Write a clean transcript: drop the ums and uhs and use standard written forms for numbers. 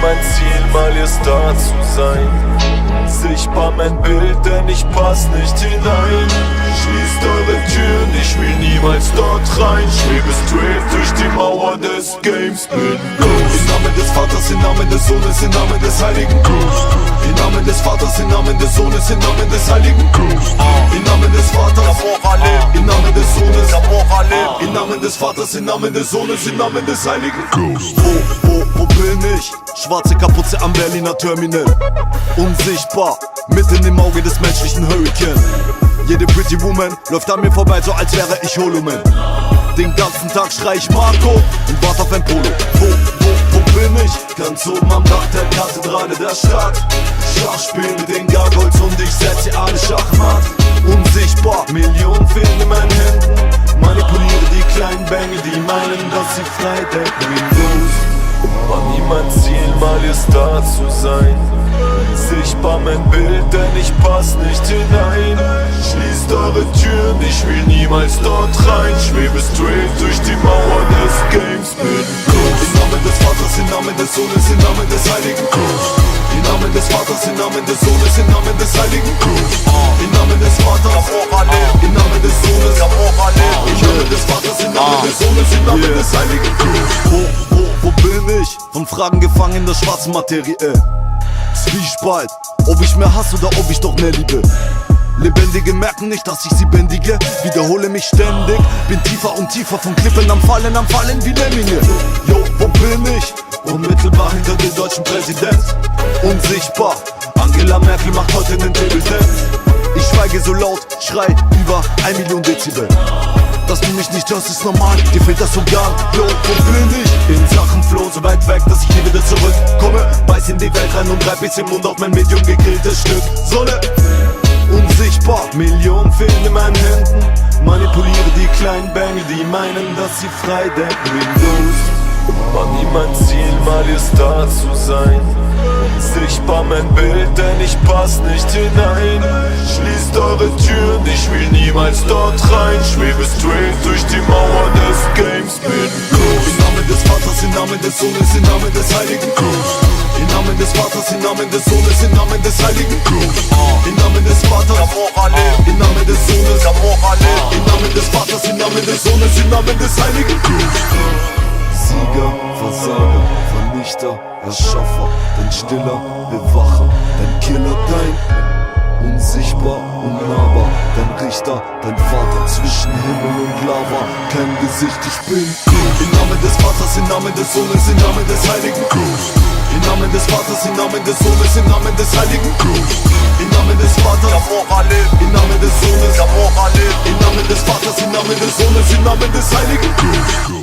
mein Ziel, mal ihr Star zu sein. Sichtbar mein Bild, denn ich pass nicht hinein. Schließt eure Türen, ich will niemals dort rein. Schwebe straight durch die Mauer des Games, bin Ghost. Im Namen des Vaters, im Namen des Sohnes, im Namen des Heiligen Ghost. Im Namen des Vaters, im Namen des Sohnes, im Namen des Heiligen Ghost. Im Namen des Vaters, im Namen des Sohnes, im Namen des Vaters, im Namen des Sohnes, im Namen des Heiligen Ghost. Wo bin ich? Schwarze Kapuze am Berliner Terminal. Unsichtbar, mitten im Auge des menschlichen Hurricane. Jede pretty woman läuft an mir vorbei, so als wäre ich Holuman. Den ganzen Tag schrei ich Marco und warte auf ein Polo. Wo bin ich? Ganz oben am Dach der Kathedrale der Stadt. Schachspiel mit den Gargoyles und ich setz sie alle Schachmatt. Unsichtbar, Millionen fehlen in meinen Händen. Manipuliere die kleinen Bengel, die meinen, dass sie frei denken. War nie mein Ziel, mal ihr Star zu sein. Sichtbar mein Bild, denn ich pass nicht hinein. Schließt eure Türen, ich will niemals dort rein. Schwebe straight durch die Mauer des Games, bin Ghost. Im Namen des Vaters, im Namen des Sohnes, im Namen des Heiligen Ghost. Im Namen des Vaters, im Namen des Sohnes, im Namen des Heiligen Ghost. Im Namen des Vaters, im Namen des Sohnes, im Namen des Vaters, im Namen des Sohnes, im Namen des Heiligen Ghost. Wo bin ich? Von Fragen gefangen in der schwarzen Materie. Zwiespalt, ob ich mehr hasse oder ob ich doch mehr liebe. Lebendige merken nicht, dass ich sie bändige. Wiederhole mich ständig, bin tiefer und tiefer von Klippen am Fallen wie Lemminge. Yo, wo bin ich? Unmittelbar hinter dem deutschen Präsident. Unsichtbar, Angela Merkel macht heute den Table Dance. Ich schweige so laut, schrei über 1 Million Dezibel. Dass du mich nicht hörst, ist normal, dir fehlt das so gar. Yo, wo bin ich? In Sachen Flow so weit weg, dass ich nie wieder zurückkomme. Beiß in die Welt rein und reib bis im Mund auf mein Medium gegrilltes Stück Sonne. Unsichtbar, Millionen fehlen in meinen Händen. Manipuliere die kleinen Bengel, die meinen, dass sie frei denken. Wie Ghost. War nie mein Ziel, mal ihr Star zu sein. Sichtbar mein Bild, denn ich pass nicht hinein. Schließt eure Türen, ich will niemals dort rein. Schwebe straight durch die Mauer des Games, bin Ghost. Im Namen des Vaters, im Namen des Sohnes, im Namen des Heiligen Ghost. Im Namen des Vaters, im Namen des Sohnes, im Namen des Heiligen Ghost. Im Namen des Vaters, im Namen des Sohnes, im Namen des Vaters, im Namen des Sohnes, im Namen des Heiligen Ghost. Sieger, Versager, Vernichter, Erschaffer, dein Stiller, Bewacher, dein Killer, dein unsichtbar, unnahbar, dein Richter, dein Vater zwischen Himmel und Lava, kein Gesicht, ich bin im Namen des Vaters, im Namen des Sohnes, im Namen des Heiligen Ghost. Im Namen des Vaters, im Namen des Sohnes, im Namen des Heiligen Ghost. Im Namen des Vaters, im Namen des Sohnes, im Namen des Vaters, im Namen des Sohnes, im Namen des Heiligen Ghost.